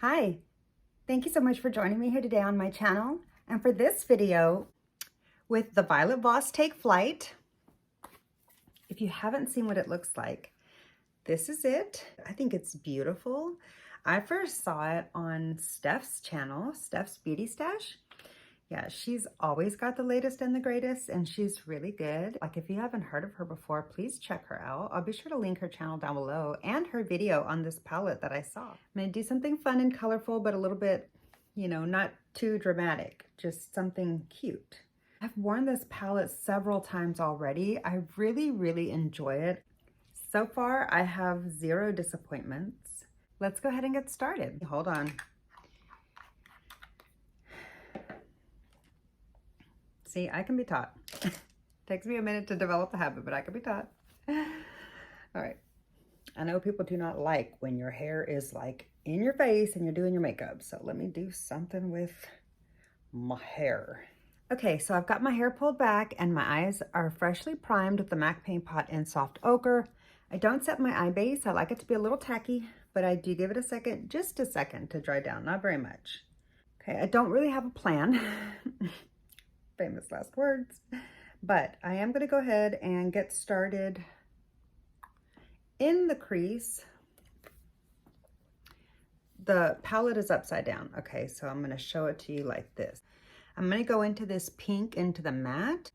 Hi, thank you so much for joining me here today on my channel. And for this video with the Violet Voss Take Flight, if you haven't seen what it looks like, this is it. I think it's beautiful. I first saw it on Steph's channel, Steph's Beauty Stash. Yeah, she's always got the latest and the greatest, and she's really good. Like, if you haven't heard of her before, please check her out. I'll be sure to link her channel down below and her video on this palette that I saw. I'm gonna do something fun and colorful, but a little bit, you know, not too dramatic, just something cute. I've worn this palette several times already. I really enjoy it. So far, I have 0 disappointments. Let's go ahead and get started. Hold on. See, I can be taught. Takes me a minute to develop the habit, but I can be taught. All right. I know people do not like when your hair is like in your face and you're doing your makeup. So let me do something with my hair. Okay, so I've got my hair pulled back and my eyes are freshly primed with the MAC Paint Pot in Soft Ochre. I don't set my eye base. I like it to be a little tacky, but I do give it a second, just a second to dry down, not very much. Okay, I don't really have a plan. Famous last words, but I am going to go ahead and get started in the crease. The palette is upside down. Okay, so I'm going to show it to you like this. I'm going to go into this pink, into the matte,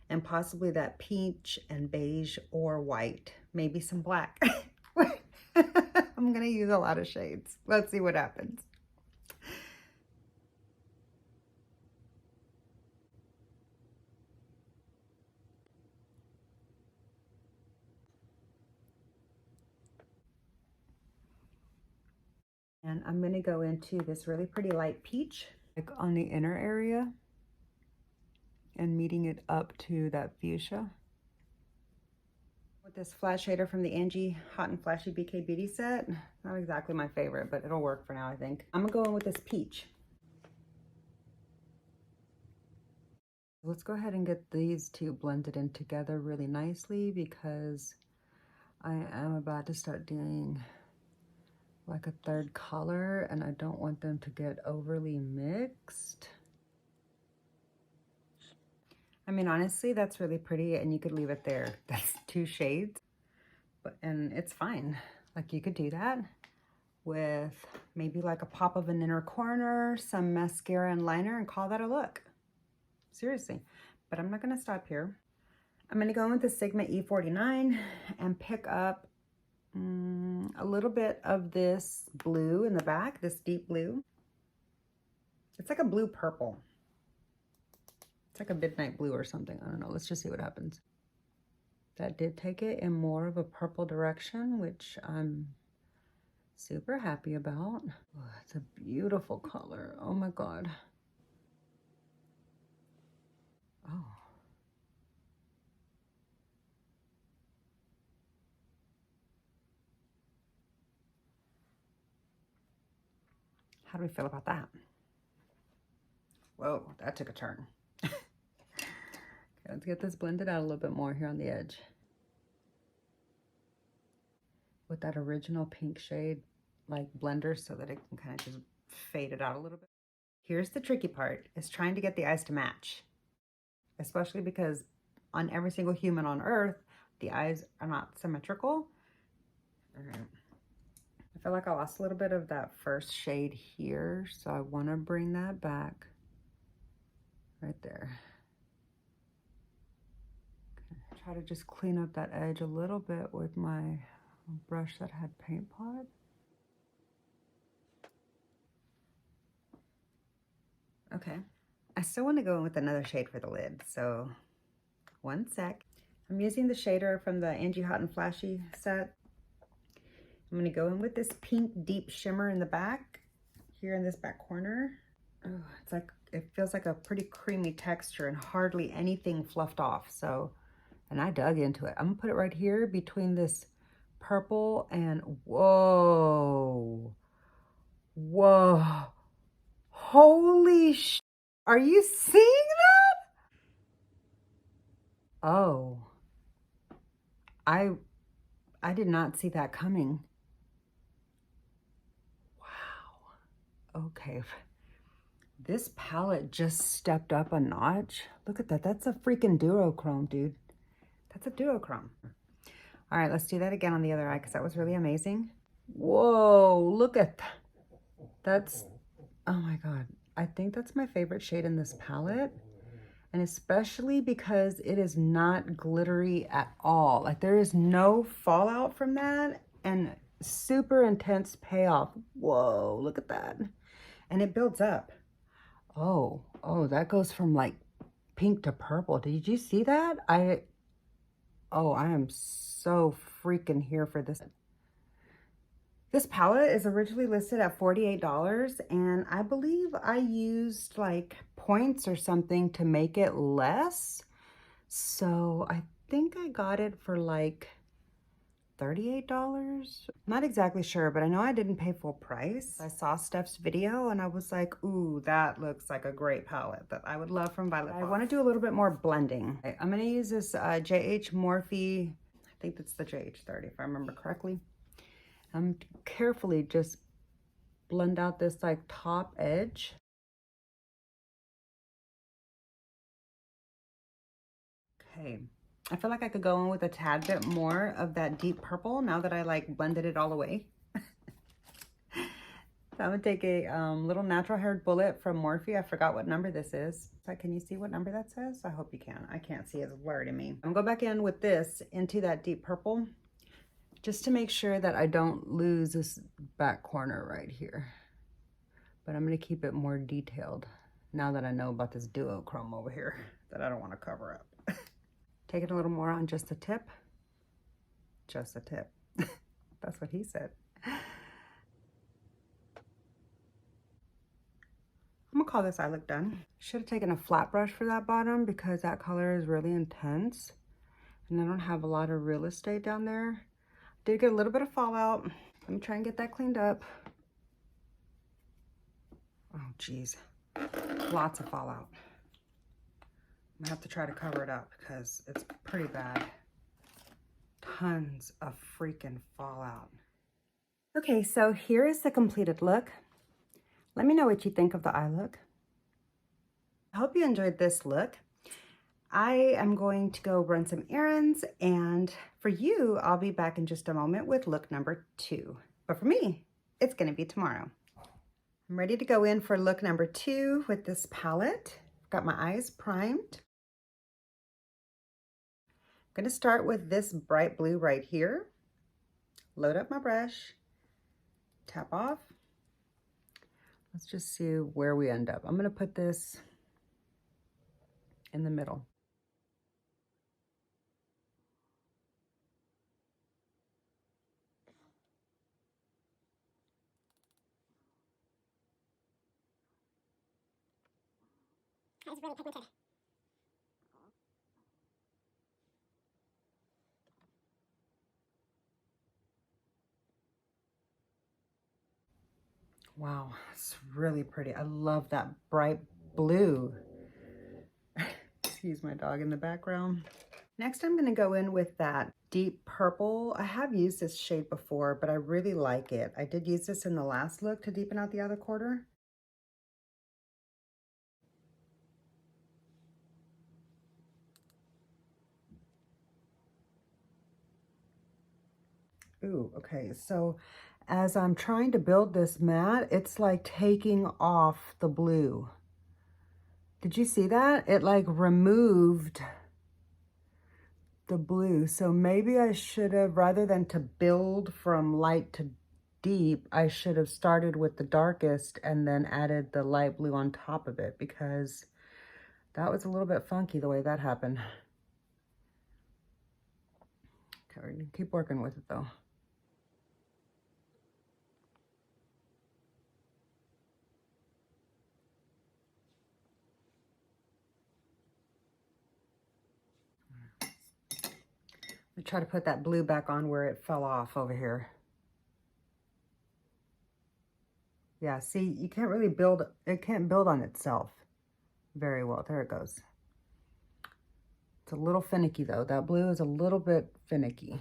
and possibly that peach and beige or white, maybe some black. I'm going to use a lot of shades. Let's see what happens. And I'm going to go into this really pretty light peach, like on the inner area, and meeting it up to that fuchsia. With this flash shader from the Angie Hot and Flashy BK Beauty set. Not exactly my favorite, but it'll work for now, I think. I'm going to go in with this peach. Let's go ahead and get these two blended in together really nicely, because I am about to start doing like a third color, and I don't want them to get overly mixed. I mean, honestly, that's really pretty, and you could leave it there. That's 2 shades, and it's fine. Like, you could do that with maybe like a pop of an inner corner, some mascara and liner, and call that a look. Seriously. But I'm not going to stop here. I'm going to go in with the Sigma E49 and pick up a little bit of this blue in the back, this deep blue. It's like a blue purple. It's like a midnight blue or something. I don't know. Let's just see what happens. That did take it in more of a purple direction, which I'm super happy about. Oh, it's a beautiful color. Oh my God. Oh. How do we feel about that? Whoa, that took a turn. Okay, let's get this blended out a little bit more here on the edge. With that original pink shade, like blender, so that it can kind of just fade it out a little bit. Here's the tricky part, is trying to get the eyes to match. Especially because on every single human on earth, the eyes are not symmetrical. I feel like I lost a little bit of that first shade here, so I want to bring that back right there. Okay. Try to just clean up that edge a little bit with my brush that had paint pot. Okay, I still want to go in with another shade for the lid, so one sec. I'm using the shader from the Angie Hot and Flashy set. I'm going to go in with this pink deep shimmer in the back, here in this back corner. Oh, it's like, it feels like a pretty creamy texture and hardly anything fluffed off. So, and I dug into it. I'm going to put it right here between this purple and, whoa, whoa, holy sh! Are you seeing that? Oh, I did not see that coming. Wow. Okay, this palette just stepped up a notch. Look at that. That's a freaking duochrome, dude. That's a duochrome. All right, let's do that again on the other eye because that was really amazing. Whoa, look at that. That's, oh my God. I think that's my favorite shade in this palette. And especially because it is not glittery at all. Like there is no fallout from that and super intense payoff. Whoa, look at that. And it builds up. Oh, that goes from like pink to purple. Did you see that? I am so freaking here for this. This palette is originally listed at $48, and I believe I used like points or something to make it less. So I think I got it for like $38. Not exactly sure, but I know I didn't pay full price. I saw Steph's video and I was like, ooh, that looks like a great palette that I would love from Violet Voss. I want to do a little bit more blending. Okay, I'm going to use this JH Morphe. I think that's the JH30 if I remember correctly. I'm carefully just blend out this like top edge. Okay, I feel like I could go in with a tad bit more of that deep purple now that I like blended it all away. So I'm gonna take a little natural haired bullet from Morphe. I forgot what number this is. Can you see what number that says? I hope you can. I can't see, it's blurry to me. I'm gonna go back in with this into that deep purple, just to make sure that I don't lose this back corner right here. But I'm gonna keep it more detailed now that I know about this duochrome over here that I don't wanna cover up. Take it a little more on just the tip. Just the tip. That's what he said. I'm gonna call this eye look done. Should have taken a flat brush for that bottom because that color is really intense. And I don't have a lot of real estate down there. Did get a little bit of fallout. Let me try and get that cleaned up. Oh geez, lots of fallout. I'm gonna have to try to cover it up because it's pretty bad. Tons of freaking fallout. Okay, so here is the completed look. Let me know what you think of the eye look. I hope you enjoyed this look. I am going to go run some errands, and for you, I'll be back in just a moment with look number 2. But for me, it's gonna be tomorrow. I'm ready to go in for look number 2 with this palette. I've got my eyes primed. I'm gonna start with this bright blue right here. Load up my brush, tap off. Let's just see where we end up. I'm gonna put this in the middle. It's really pigmented. Wow, it's really pretty. I love that bright blue. Excuse my dog in the background. Next, I'm gonna go in with that deep purple. I have used this shade before, but I really like it. I did use this in the last look to deepen out the other quarter. Ooh, okay, so as I'm trying to build this matte, it's like taking off the blue. Did you see that? It like removed the blue. So maybe I should have, rather than to build from light to deep, I should have started with the darkest and then added the light blue on top of it, because that was a little bit funky the way that happened. Okay, we're gonna keep working with it though. Let me try to put that blue back on where it fell off over here. Yeah, see, you can't really build, it can't build on itself very well. There it goes. It's a little finicky though. That blue is a little bit finicky.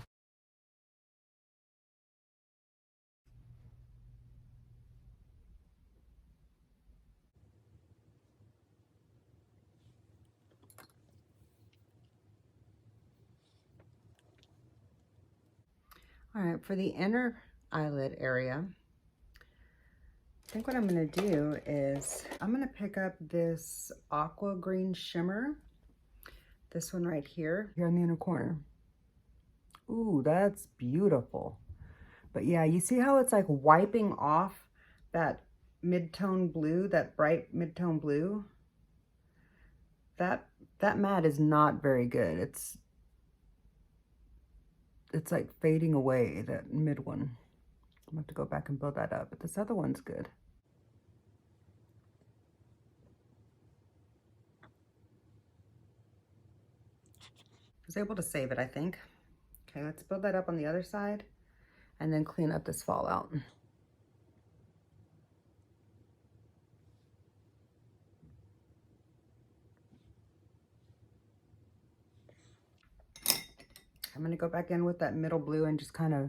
All right, for the inner eyelid area, I think what I'm gonna do is I'm gonna pick up this aqua green shimmer, this one right here in the inner corner. Ooh, that's beautiful. But yeah, you see how it's like wiping off that mid-tone blue, that bright mid-tone blue? That matte is not very good. It's like fading away, that mid one. I'm gonna have to go back and build that up, but this other one's good. I was able to save it, I think. Okay, let's build that up on the other side and then clean up this fallout. I'm gonna go back in with that middle blue and just kind of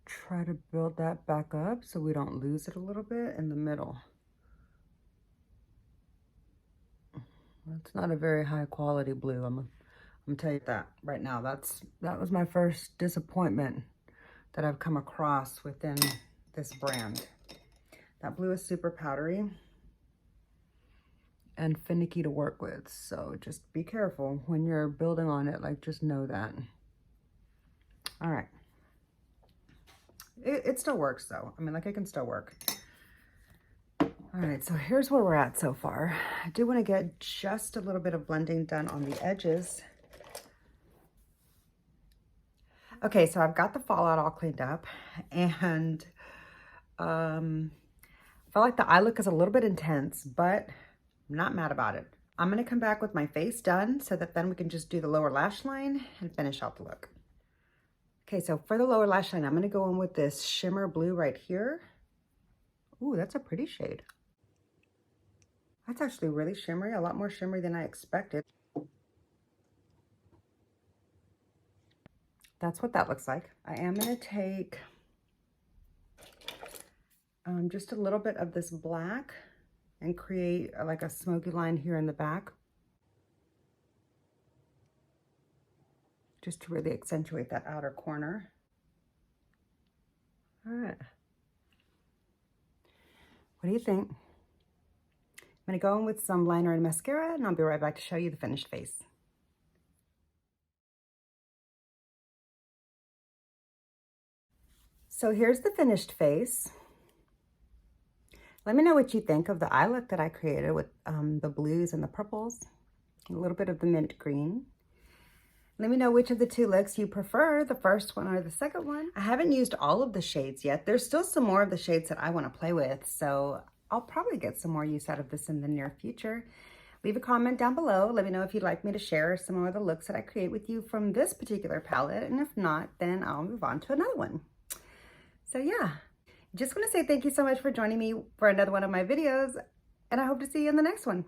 try to build that back up so we don't lose it a little bit in the middle. It's not a very high quality blue. I'm gonna tell you that right now. That was my first disappointment that I've come across within this brand. That blue is super powdery and finicky to work with, so just be careful when you're building on it. Like, just know that. All right, it still works though. I mean, like, it can still work. All right, so here's where we're at so far. I do want to get just a little bit of blending done on the edges. Okay, so I've got the fallout all cleaned up, and I feel like the eye look is a little bit intense, but I'm not mad about it. I'm gonna come back with my face done so that then we can just do the lower lash line and finish out the look. Okay, so for the lower lash line, I'm gonna go in with this shimmer blue right here. Ooh, that's a pretty shade. That's actually really shimmery, a lot more shimmery than I expected. That's what that looks like. I am gonna take just a little bit of this black and create like a smoky line here in the back, just to really accentuate that outer corner. All right. What do you think? I'm gonna go in with some liner and mascara, and I'll be right back to show you the finished face. So here's the finished face. Let me know what you think of the eye look that I created with the blues and the purples, a little bit of the mint green. Let me know which of the two looks you prefer, the first one or the second one. I haven't used all of the shades yet. There's still some more of the shades that I want to play with, so I'll probably get some more use out of this in the near future. Leave a comment down below. Let me know if you'd like me to share some more of the looks that I create with you from this particular palette, and if not, then I'll move on to another one. So yeah, just want to say thank you so much for joining me for another one of my videos, and I hope to see you in the next one.